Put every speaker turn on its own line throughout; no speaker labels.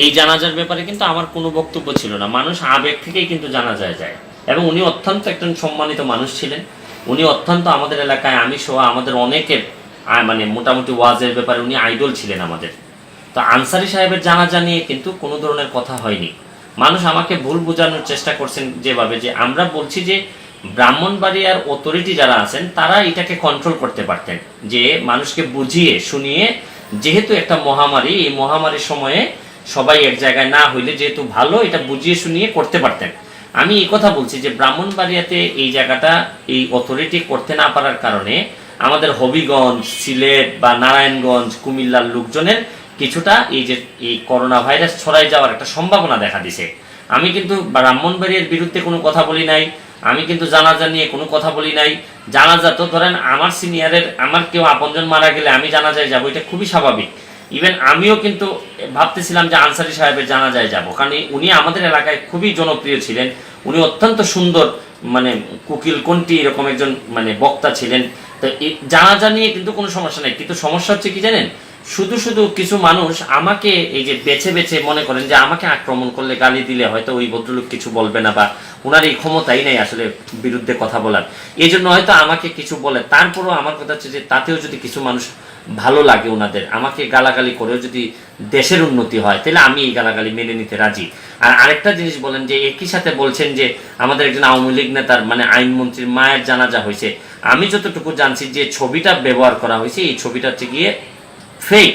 এই জানাজার ব্যাপারে কিন্তু আমার কোনো বক্তব্য ছিল না, মানুষ আবেগ থেকেই কিন্তু জানাজায় যায়। এবং উনি অত্যন্ত একজন সম্মানিত মানুষ ছিলেন, উনি অত্যন্ত আমাদের এলাকায় আমি সহ আমাদের অনেকের মানে মোটামুটি ওয়াজের ব্যাপারে উনি আইডল ছিলেন আমাদের। তো আনসারী সাহেবের জানাজা নিয়ে কিন্তু কোনো ধরনের কথা হয়নি। মানুষ আমাকে ভুল বোঝানোর চেষ্টা করছেন যেভাবে, যে আমরা বলছি যে ব্রাহ্মণবাড়িয়ার অথরিটি যারা আছেন তারা এটাকে কন্ট্রোল করতে পারতেন, যে মানুষকে বুঝিয়ে শুনিয়ে, যেহেতু একটা মহামারী, এই মহামারীর সময়ে সবাই এক জায়গায় না হইলে যেহেতু ভালো, এটা বুঝিয়ে শুনিয়ে করতে পারতেন। আমি এই কথা বলছি যে ব্রাহ্মণবাড়িয়াতে এই জায়গাটা এই অথরিটি করতে না পারার কারণে আমাদের হবিগঞ্জ, সিলেট বা নারায়ণগঞ্জ, কুমিল্লার লোকজনের কিছুটা এই যে এই করোনা ভাইরাস ছড়াই যাওয়ার একটা সম্ভাবনা দেখা দিছে। আমি কিন্তু ব্রাহ্মণবাড়িয়ার বিরুদ্ধে কোনো কথা বলি নাই, আমি কিন্তু জানাজা নিয়ে কোনো কথা বলি নাই। জানাজা তো ধরেন আমার সিনিয়রের, আমার কেউ আপনজন মারা গেলে আমি জানাজায় যাবো, এটা খুবই স্বাভাবিক। ইভেন আমিও কিন্তু ভাবতেছিলাম যে আনসারী সাহেবের জানাজায় যাব, কারণ উনি আমাদের এলাকায় খুবই জনপ্রিয় ছিলেন, উনি অত্যন্ত সুন্দর মানে কুকিল কণ্ঠী এরকম একজন মানে বক্তা ছিলেন। তো এই জানাজা নিয়ে কিন্তু কোনো সমস্যা নেই, কিন্তু সমস্যা হচ্ছে কি জানেন, শুধু শুধু কিছু মানুষ আমাকে এই যে বেছে বেছে মনে করেন যে আমাকে আক্রমণ করলে, গালি দিলে হয়তো ওই ভদ্রলোক কিছু বলবে না, বা ওনার এই ক্ষমতাই নেই আসলে বিরুদ্ধে কথা বলার, এই জন্য হয়তো আমাকে কিছু বলে। তারপরও আমার কথা হচ্ছে যে তাতেও যদি কিছু মানুষ ভালো লাগে ওনাদের, আমাকে গালাগালি করেও যদি দেশের উন্নতি হয়, তাহলে আমি এই গালাগালি মেনে নিতে রাজি। আর আরেকটা জিনিস বলেন যে একই সাথে বলছেন যে আমাদের একজন আওয়ামী লীগ নেতার মানে আইনমন্ত্রীর মায়ের জানাজা হয়েছে। আমি যতটুকু জানছি যে ছবিটা ব্যবহার করা হয়েছে, এই ছবিটা হচ্ছে গিয়ে ফেক,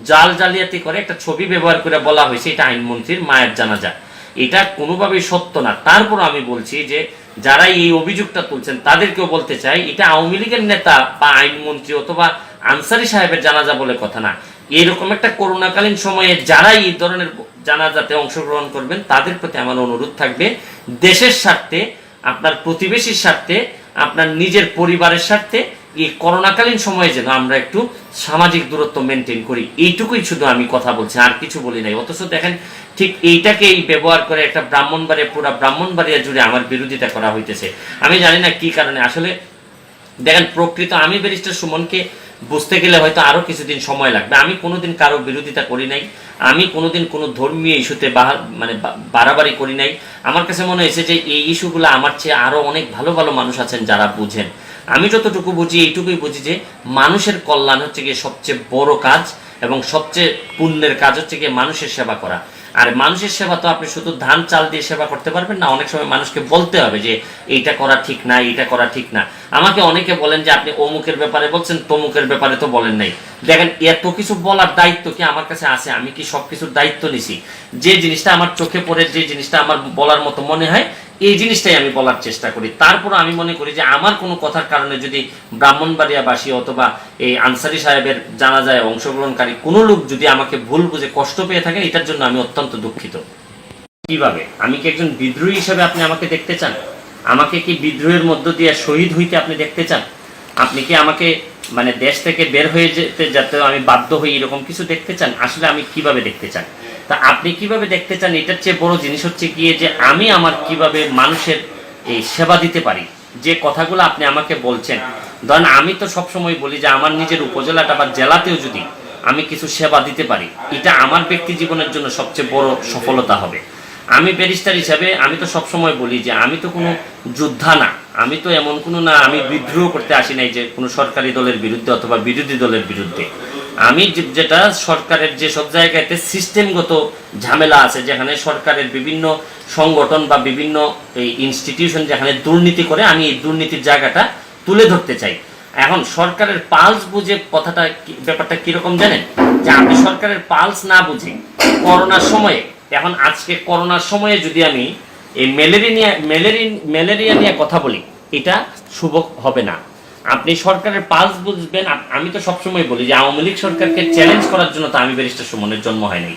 জাল জালিয়াতি করে একটা ছবি ব্যবহার করে বলা হয়েছে এটা আইনমন্ত্রীর মায়ের জানাজা। এটা কোনোভাবেই সত্য না। তারপর আমি বলছি যে যারা এই অভিযোগটা তুলছেন তাদেরকেও বলতে চাই, এটা আওয়ামী লীগের নেতা বা আইনমন্ত্রী অথবা আনসারী সাহেবের জানাজা বলে কথা না। এরকম একটা করোনাকালীন সময়ে যারা এই ধরনের জানাজাতে অংশগ্রহণ করবেন তাদের প্রতি আমার অনুরোধ থাকবে, দেশের স্বার্থে, আপনার প্রতিবেশীর স্বার্থে, আপনার নিজের পরিবারের স্বার্থে এই করোনাকালীন সময়ে যেন আমরা একটু সামাজিক দূরত্ব মেনটেন করি, এইটুকুই শুধু আমি কথা বলছি, আর কিছু বলি নাই। অথচ দেখেন ঠিক এইটাকেই ব্যবহার করে একটা ব্রাহ্মণবাড়িয়া, পুরা ব্রাহ্মণবাড়িয়া জুড়ে আমার বিরোধিতা করা হইতেছে। আমি জানি না কি কারণে। আসলে দেখেন, প্রকৃত আমি ব্যারিস্টার সুমনকে বুঝতে গেলে হয়তো আরো কিছুদিন সময় লাগবে। আমি কোনোদিন কারো বিরোধিতা করি নাই, আমি কোনোদিন কোনো ধর্মীয় ইস্যুতে মানে বাড়াবাড়ি করি নাই। আমার কাছে মনে হয়েছে যে এই ইস্যুগুলো আমার চেয়ে আরো অনেক ভালো ভালো মানুষ আছেন যারা বুঝেন। আমি যতটুকু বুঝি এইটুকুই বুঝি যে মানুষের কল্যাণ হচ্ছে গিয়ে সবচেয়ে বড় কাজ, এবং সবচেয়ে পুণ্যের কাজ হচ্ছে গিয়ে মানুষের সেবা করা। আর মানুষের সেবা তো আপনি শুধু ধান চাল দিয়ে সেবা করতে পারবেন না, অনেক সময় মানুষকে বলতে হবে যে এইটা করা ঠিক না, এইটা করা ঠিক না। আমাকে অনেকে বলেন যে আপনি অমুকের ব্যাপারে বলছেন, তমুকের ব্যাপারে তো বলেন নাই। দেখেন, এত কিছু বলার দায়িত্ব কি আমার কাছে আছে? আমি কি সবকিছুর দায়িত্ব নিছি? যে জিনিসটা আমার চোখে পড়ে, যে জিনিসটা আমার বলার মতো মনে হয়, এই জিনিসটাই আমি বলার চেষ্টা করি। তারপর আমি মনে করি যে আমার কোনো কথার কারণে যদি ব্রাহ্মণবাড়িয়াবাসী অথবা এই আনসারী সাহেবের জানাজায় অংশগ্রহণকারী কোনো লোক যদি আমাকে ভুল বুঝে কষ্ট পেয়ে থাকেন, এটার জন্য আমি অত্যন্ত দুঃখিত। কিভাবে? আমি কি একজন বিদ্রোহী হিসেবে আপনি আমাকে দেখতে চান? আমাকে কি বিদ্রোহের মধ্য দিয়ে শহীদ হইতে আপনি দেখতে চান? আপনি কি আমাকে মানে দেশ থেকে বের হয়ে যেতে যাতে আমি বাধ্য হই এরকম কিছু দেখতে চান? আসলে আমি কিভাবে দেখতে চান? তা আপনি কিভাবে দেখতে চান, এটার চেয়ে বড় জিনিস হচ্ছে গিয়ে যে আমি আমার কিভাবে মানুষের এই সেবা দিতে পারি। যে কথাগুলো আপনি আমাকে বলছেন, ধরেন আমি তো সবসময় বলি যে আমার নিজের উপজেলাটা বা জেলাতেও যদি আমি কিছু সেবা দিতে পারি, এটা আমার ব্যক্তি জীবনের জন্য সবচেয়ে বড় সফলতা হবে। আমি ব্যারিস্টার হিসাবে আমি তো সবসময় বলি যে আমি তো কোনো যোদ্ধা না, আমি তো এমন কোনো না, আমি বিদ্রোহ করতে আসি নাই যে কোনো সরকারি দলের বিরুদ্ধে অথবা বিরোধী দলের বিরুদ্ধে। আমি যেটা সরকারের যে সব জায়গাতে সিস্টেমগত ঝামেলা আছে, যেখানে সরকারের বিভিন্ন সংগঠন বা বিভিন্ন এই ইনস্টিটিউশন যেখানে দুর্নীতি করে, আমি এই দুর্নীতির জায়গাটা তুলে ধরতে চাই। এখন সরকারের পালস বুঝে কথাটা ব্যাপারটা কিরকম জানেন, যে আপনি সরকারের পালস না বুঝে করোনার সময়ে, এখন আজকে করোনার সময়ে যদি আমি এই ম্যালেরিয়া নিয়ে কথা বলি, এটা শুভ হবে না। আপনি সরকারের পালস বুঝবেন। আমি তো সবসময় বলি যে আওয়ামী লীগ সরকারকে চ্যালেঞ্জ করার জন্য তো আমি ব্যারিস্টার সুমনের জন্ম হয় নাই।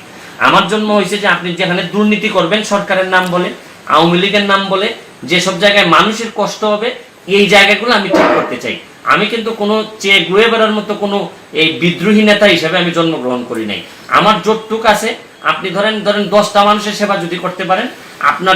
আমার জন্ম হয়েছে যে আপনি যেখানে দুর্নীতি করবেন সরকারের নাম বলে, আওয়ামী লীগের নাম বলে, যেসব জায়গায় মানুষের কষ্ট হবে, এই জায়গাগুলো আমি ঠিক করতে চাই। আমি কিন্তু কোনো চেয়ে গুয়ে বেড়ার মতো কোনো এই বিদ্রোহী নেতা হিসেবে আমি জন্মগ্রহণ করি নাই। আমার জোটটুক আছে, আপনি ধরেন 10টা মানুষের সেবা যদি করতে পারেন, আপনার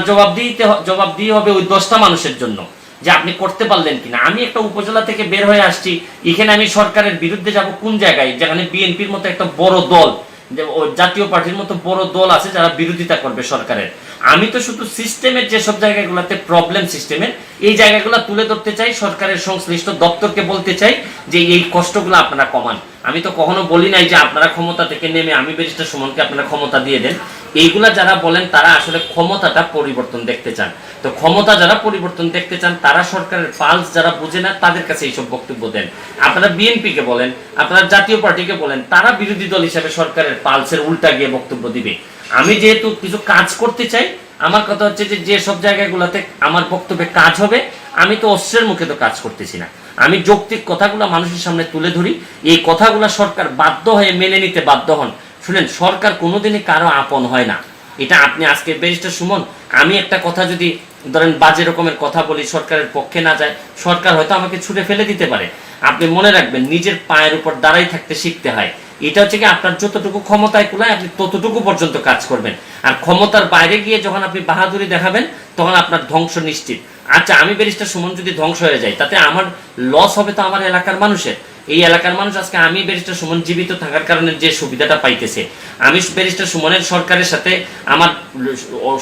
জবাব দিয়ে হবে ওই 10টা মানুষের জন্য যে আপনি করতে পারলেন কিনা। আমি একটা উপজেলা থেকে বের হয়ে আসছি, এখানে আমি সরকারের বিরুদ্ধে যাব কোন জায়গায়, যেখানে বিএনপির মতো একটা বড় দল যে জাতীয় পার্টির মতো বড় দল আছে যারা বিরোধিতা করবে সরকারের। আমি তো শুধু সিস্টেমের যেসব জায়গাগুলোতে প্রবলেম সিস্টেমের এই জায়গাগুলো তুলে ধরতে চাই, সরকারের সংশ্লিষ্ট দপ্তরকে বলতে চাই যে এই কষ্টগুলো আপনারা কমান। আমি তো কখনো বলি নাই যে আপনারা ক্ষমতা থেকে নেমে আমি ব্যারিস্টার সুমনকে আপনারা ক্ষমতা দিয়ে দেন। এইগুলা যারা বলেন তারা আসলে ক্ষমতাটা পরিবর্তন দেখতে চান। তো ক্ষমতা যারা পরিবর্তন দেখতে চান তারা সরকারের পালস যারা বুঝে না তাদের কাছে এইসব বক্তব্য দেন। আপনারা বিএনপিকে বলেন, আপনারা জাতীয় পার্টিকে বলেন, তারা বিরোধী দল হিসাবে সরকারের পালসের উল্টা গিয়ে বক্তব্য দিবে। আমি যেহেতু কিছু কাজ করতে চাই, আমার কথা হচ্ছে যে সব জায়গাগুলোতে আমার বক্তব্যে কাজ হবে, আমি তো অস্ত্রের মুখে তো কাজ করতেছি না, আমি যৌক্তিক কথাগুলো মানুষের সামনে তুলে ধরি। এই কথাগুলো সরকার বাধ্য হয়ে মেনে নিতে বাধ্য হন। শুনেন, সরকার কোনোদিনই কারো আপন হয় না। এটা আপনি আজকে ব্যারিস্টার সুমন, আমি একটা কথা যদি ধরেন বাজে রকমের কথা বলি, সরকারের পক্ষে না যায়, সরকার হয়তো আমাকে ছুটে ফেলে দিতে পারে। আপনি মনে রাখবেন, নিজের পায়ের উপর দাঁড়াই থাকতে শিখতে হয়। এটা হচ্ছে কি, আপনার যতটুকু ক্ষমতায় কুলায় আপনি ততটুকু পর্যন্ত কাজ করবেন। আর ক্ষমতার বাইরে গিয়ে যখন আপনি বাহাদুরি দেখাবেন তখন আপনার ধ্বংস নিশ্চিত। আচ্ছা, আমি ব্যারিস্টার সুমন যদি ধ্বংস হয়ে যায় তাতে আমার লস হবে তো আমার এলাকার মানুষের। এই এলাকার মানুষ আজকে আমি ব্যারিস্টার সুমন জীবিত থাকার কারণে যে সুবিধাটা পাইতেছে, আমি ব্যারিস্টার সুমনের সরকারের সাথে আমার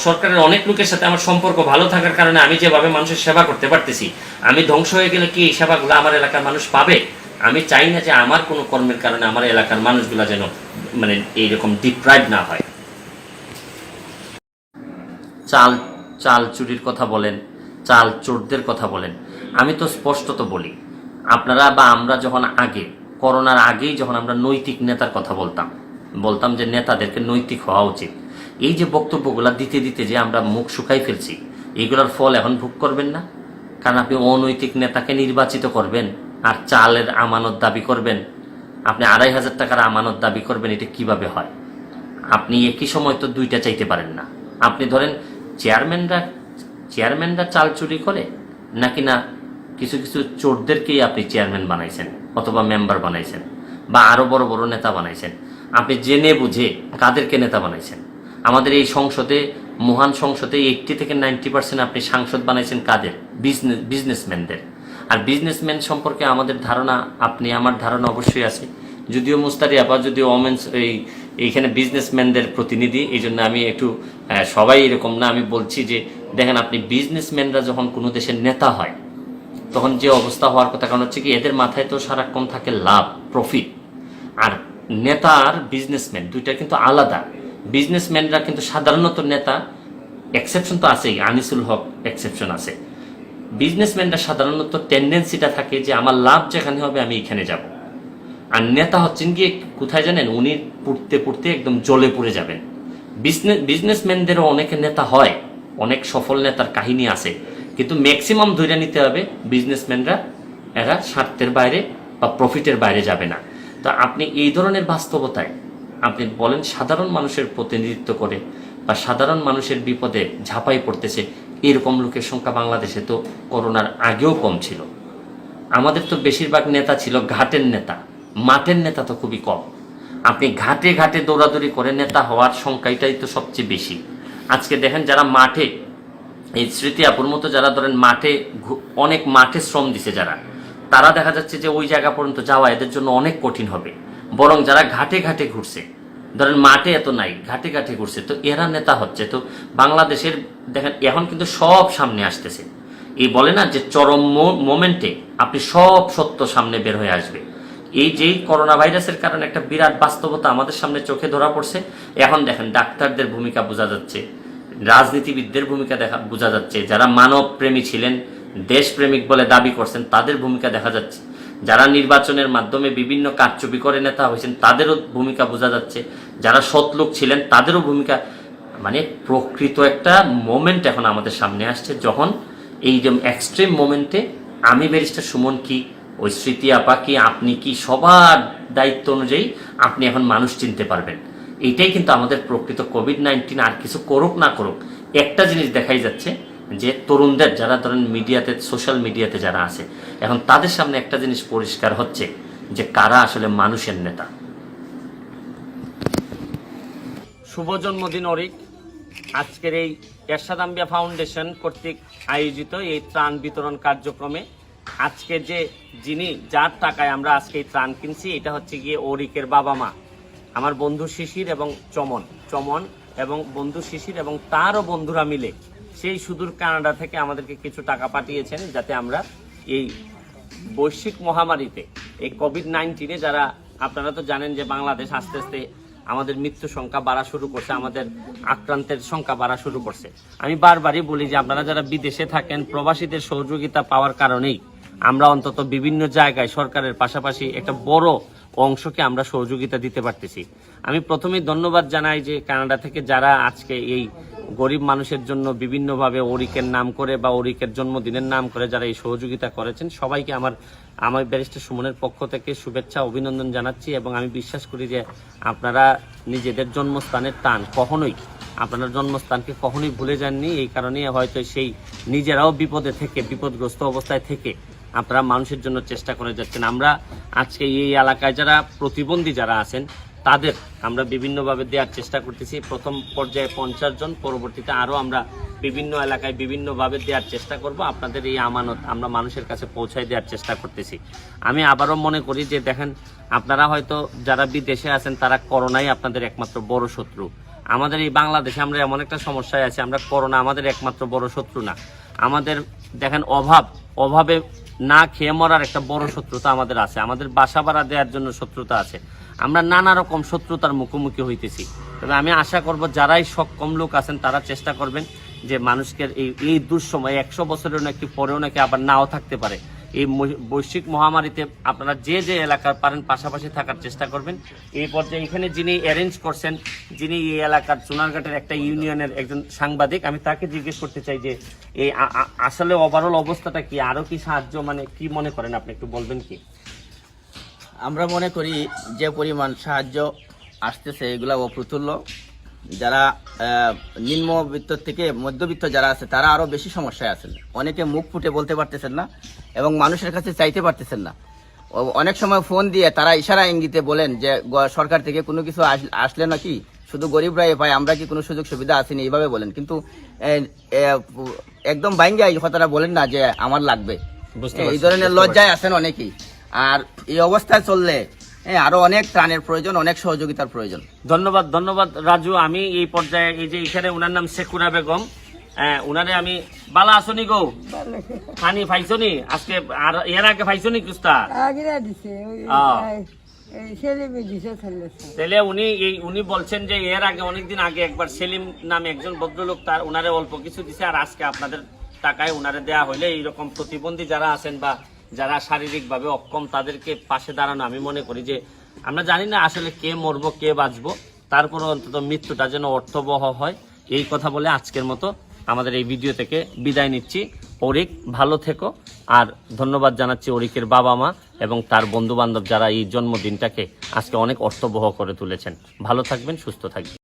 সরকারের অনেক লোকের সাথে আমার সম্পর্ক ভালো থাকার কারণে আমি যেভাবে মানুষের সেবা করতে পারতেছি, আমি ধ্বংস হয়ে গেলে কি এই সেবাগুলো আমার এলাকার মানুষ পাবে? আমি চাই না যে আমার কোনো কর্মের কারণে আমার এলাকার মানুষগুলা যেন মানে এইরকম ডিপ্রাইভ না হয়। চাল চাল চুরির কথা বলেন, চাল চোরদের কথা বলেন, আমি তো স্পষ্টত বলি, আপনারা বা আমরা যখন আগে করোনার আগেই যখন আমরা নৈতিক নেতার কথা বলতাম যে নেতাদেরকে নৈতিক হওয়া উচিত, এই যে বক্তব্যগুলো দিতে দিতে যে আমরা মুখ শুকাই ফেলছি, এইগুলোর ফল এখন ভোগ করবেন না। কারণ আপনি অনৈতিক নেতাকে নির্বাচিত করবেন আর চালের আমানত দাবি করবেন, আপনি ২৫০০ টাকার আমানত দাবি করবেন, এটা কিভাবে হয়? আপনি একই সময় তো দুইটা চাইতে পারেন না। আপনি ধরেন চেয়ারম্যানরা চাল চুরি করে, নাকি না কিছু কিছু চোরদেরকেই আপনি চেয়ারম্যান বানাইছেন অথবা মেম্বার বানাইছেন বা আরো বড় বড় নেতা বানাইছেন। আপনি জেনে বুঝে কাদেরকে নেতা বানাইছেন? আমাদের এই সংসদে, মহান সংসদে 80 থেকে 90% আপনি সাংসদ বানাইছেন কাদের? বিজনেসম্যানদের। আর বিজনেসম্যান সম্পর্কে আমাদের ধারণা, আপনি আমার ধারণা অবশ্যই আছে। যদিও মুস্তারি আপা, যদিও এইখানে বিজনেসম্যানদের প্রতিনিধি, এই জন্য আমি একটু সবাই এরকম না, আমি বলছি যে দেখেন, আপনি বিজনেসম্যানরা যখন কোনো দেশের নেতা হয় তখন যে অবস্থা হওয়ার কথা, কারণ হচ্ছে কি এদের মাথায় তো সারাক্ষণ থাকে লাভ, প্রফিট। আর নেতা আর বিজনেসম্যান দুইটা কিন্তু আলাদা। বিজনেসম্যানরা কিন্তু সাধারণত নেতা, এক্সেপশন তো আছেই, আনিসুল হক এক্সেপশন আছে। বিজনেসম্যানরা সাধারণত টেন্ডেন্সিটা থাকে যে আমার লাভ যেখানে হবে আমি এখানে যাব। আর নেতা হচ্ছেন গিয়ে কোথায় জানেন, উনি পড়তে পড়তে একদম জ্বলে পড়ে যাবেন। বিজনেসম্যানদেরও অনেকে নেতা হয়, অনেক সফল নেতার কাহিনী আছে, কিন্তু ম্যাক্সিমাম ধরে নিতে হবে বিজনেসম্যানরা এরা স্বার্থের বাইরে বা প্রফিটের বাইরে যাবে না। তো আপনি এই ধরনের বাস্তবতায় আপনি বলেন সাধারণ মানুষের প্রতিনিধিত্ব করে বা সাধারণ মানুষের বিপদে ঝাঁপাই পড়তেছে, এরকম লোকের সংখ্যা বাংলাদেশে তো করোনার আগেও কম ছিল। আমাদের তো বেশিরভাগ নেতা ছিল ঘাটের নেতা, মাঠের নেতা তো খুবই কম। আপনি ঘাটে ঘাটে দৌড়াদৌড়ি করে নেতা হওয়ার সংখ্যাটাই তো সবচেয়ে বেশি। আজকে দেখেন যারা মাঠে, এই স্মৃতি আপুর মতো যারা ধরেন মাঠে অনেক মাঠে শ্রম দিছে যারা, তারা দেখা যাচ্ছে যে ওই জায়গা পর্যন্ত যাওয়া এদের জন্য অনেক কঠিন হবে। বরং যারা ঘাটে ঘাটে ঘুরছে, ধরেন মাঠে এত নাই, ঘাটে ঘাটে ঘুরছে, তো এরা নেতা হচ্ছে। তো বাংলাদেশের দেখেন এখন কিন্তু সব সামনে আসতেছে। এই বলে না যে চরম মোমেন্টে আপনি সব সত্য সামনে বের হয়ে আসবে। এই যেই করোনা ভাইরাসের কারণে একটা বিরাট বাস্তবতা আমাদের সামনে চোখে ধরা পড়ছে। এখন দেখেন ডাক্তারদের ভূমিকা বোঝা যাচ্ছে, রাজনীতিবিদদের ভূমিকা বোঝা যাচ্ছে, যারা মানব প্রেমী ছিলেন, দেশপ্রেমিক বলে দাবি করছেন, তাদের ভূমিকা দেখা যাচ্ছে, যারা নির্বাচনের মাধ্যমে বিভিন্ন কারচুপি করে নেতা হয়েছেন তাদেরও ভূমিকা বোঝা যাচ্ছে, যারা সৎলোক ছিলেন তাদেরও ভূমিকা। মানে প্রকৃত একটা মোমেন্ট এখন আমাদের সামনে আসছে, যখন এই যে এক্সট্রিম মোমেন্টে আমি ব্যারিস্টার সুমন কি, ওই স্মৃতি আপা কি, আপনি কি, সবার দায়িত্ব অনুযায়ী আপনি এখন মানুষ চিনতে পারবেন। এইটাই কিন্তু আমাদের প্রকৃত কোভিড-19। আর কিছু করুক না করুক, একটা জিনিস দেখাই যাচ্ছে যে তরুণদের যারা ধরেন মিডিয়াতে, সোশ্যাল মিডিয়াতে যারা আছে, এখন তাদের সামনে একটা জিনিস পরিষ্কার হচ্ছে যে কারা আসলে মানুষের নেতা। শুভ জন্মদিন অরিক। আজকের এই এরশাদ আম্বিয়া ফাউন্ডেশন কর্তৃক আয়োজিত এই ত্রাণ বিতরণ কার্যক্রমে আজকে যে যিনি, যার টাকায় আমরা আজকে এই ত্রাণ কিনছি, এটা হচ্ছে গিয়ে অরিকের বাবা মা। আমার বন্ধু শিশির এবং চমন এবং বন্ধু শিশির এবং তারও বন্ধুরা মিলে সেই সুদূর কানাডা থেকে আমাদেরকে কিছু টাকা পাঠিয়েছেন, যাতে আমরা এই বৈশ্বিক মহামারীতে, এই কোভিড-19 যারা, আপনারা তো জানেন যে বাংলাদেশ আস্তে আস্তে আমাদের মৃত্যু সংখ্যা বাড়া শুরু করছে, আমাদের আক্রান্তের সংখ্যা বাড়া শুরু করছে। আমি বারবারই বলি যে আপনারা যারা বিদেশে থাকেন, প্রবাসীদের সহযোগিতা পাওয়ার কারণেই আমরা অন্তত বিভিন্ন জায়গায় সরকারের পাশাপাশি একটা বড় অংশকে আমরা সহযোগিতা দিতে পারতেছি। আমি প্রথমেই ধন্যবাদ জানাই যে কানাডা থেকে যারা আজকে এই গরিব মানুষের জন্য বিভিন্নভাবে ওরিকের নাম করে বা ওরিকের জন্মদিনের নাম করে যারা এই সহযোগিতা করেছেন, সবাইকে আমার ব্যারিস্টার সুমনের পক্ষ থেকে শুভেচ্ছা অভিনন্দন জানাচ্ছি। এবং আমি বিশ্বাস করি যে আপনারা নিজেদের জন্মস্থানের টান আপনার জন্মস্থানকে কখনোই ভুলে যাননি। এই কারণে হয়তো সেই নিজেরাও বিপদগ্রস্ত অবস্থায় থেকে আপনারা মানুষের জন্য চেষ্টা করে যাচ্ছেন। আমরা আজকে এই এলাকায় যারা প্রতিবন্ধী যারা আছেন তাদের আমরা বিভিন্নভাবে দেওয়ার চেষ্টা করতেছি। প্রথম পর্যায়ে 50 জন, পরবর্তীতে আরও আমরা বিভিন্ন এলাকায় বিভিন্নভাবে দেওয়ার চেষ্টা করব। আপনাদের এই আমানত আমরা মানুষের কাছে পৌঁছায় দেওয়ার চেষ্টা করতেছি। আমি আবারও মনে করি যে দেখেন, আপনারা হয়তো যারা বিদেশে আছেন তারা করোনাই আপনাদের একমাত্র বড় শত্রু। আমাদের এই বাংলাদেশে আমরা এমন একটা সমস্যায় আছি, আমরা করোনা আমাদের একমাত্র বড় শত্রু না। আমাদের দেখেন অভাবে না খেয়ে মরার একটা বড় শত্রুতা আমাদের আছে, আমাদের বাসা ভাড়া দেওয়ার জন্য শত্রুতা আছে, আমরা নানা রকম শত্রুতার মুখোমুখি হইতেছি। তবে আমি আশা করব যারাই সক্ষম লোক আছেন তারা চেষ্টা করবেন যে মানুষকে এই দুঃসময় 100 বছরের নাকি পরেও নাকি আবার নাও থাকতে পারে, এই বৈশ্বিক মহামারীতে আপনারা যে এলাকার পারেন পাশাপাশি থাকার চেষ্টা করবেন। এই পর্যায়ে এখানে যিনি অ্যারেঞ্জ করছেন, যিনি এই এলাকার চুনারঘাটের একটা ইউনিয়নের একজন সাংবাদিক, আমি তাকে জিজ্ঞেস করতে চাই যে এই আসলে ওভারঅল অবস্থাটা কি, আরো কি সাহায্য কি মনে করেন আপনি একটু বলবেন কি?
আমরা মনে করি যে পরিমাণ সাহায্য আসতেছে এগুলা অপ্রতুল্য। যারা নিম্নবিত্ত থেকে মধ্যবিত্ত যারা আছে তারা আরো বেশি সমস্যায় আছেন। অনেকে মুখ ফুটে বলতে পারতেছেন না এবং মানুষের কাছে চাইতে পারতেছেন না। অনেক সময় ফোন দিয়ে তারা ইশারা ইঙ্গিতে বলেন যে সরকার থেকে কোনো কিছু আসলে নাকি শুধু গরিবরাই পায়, আমরা কি কোনো সুযোগ সুবিধা আসেনি, এইভাবে বলেন। কিন্তু একদম বাইঙ্গা এই কথাটা বলেন না যে আমার লাগবে, এই ধরনের লজ্জায় আছেন অনেকেই। আর এই অবস্থায় চললে আরো অনেক ত্রাণের প্রয়োজন, অনেক সহযোগিতার প্রয়োজন।
ধন্যবাদ রাজু। আমি এই পর্যায়ে এই যে এখানে ওনার নাম শেকুরা বেগম, উনারে আমি বালা আসনি গো খানি ফাইছনি আজকে, আর এর আগে ফাইছনি কুস্তা তাহলে উনি বলছেন যে এর আগে অনেকদিন আগে একবার সেলিম নামে একজন ভদ্রলোক তার উনারে অল্প কিছু দিছে, আর আজকে আপনাদের টাকায় উনারে দেয়া হইলে এইরকম প্রতিবন্ধী যারা আছেন বা যারা শারীরিকভাবে অক্ষম তাদেরকে পাশে দাঁড়ানো, আমি মনে করি যে আমরা জানি না আসলে কে মরবো কে বাঁচবো, তারপরে অন্তত মৃত্যুটা যেন অর্থবহ হয়। এই কথা বলে আজকের মতো আমাদের এই ভিডিও থেকে বিদায় নিচ্ছি। ওরিক ভালো থেকো, আর ধন্যবাদ জানাচ্ছি ওরিকের বাবা মা এবং তার বন্ধু বান্ধব যারা এই জন্মদিনটাকে আজকে অনেক অর্থবহ করে তুলেছেন। ভালো থাকবেন, সুস্থ থাকবেন।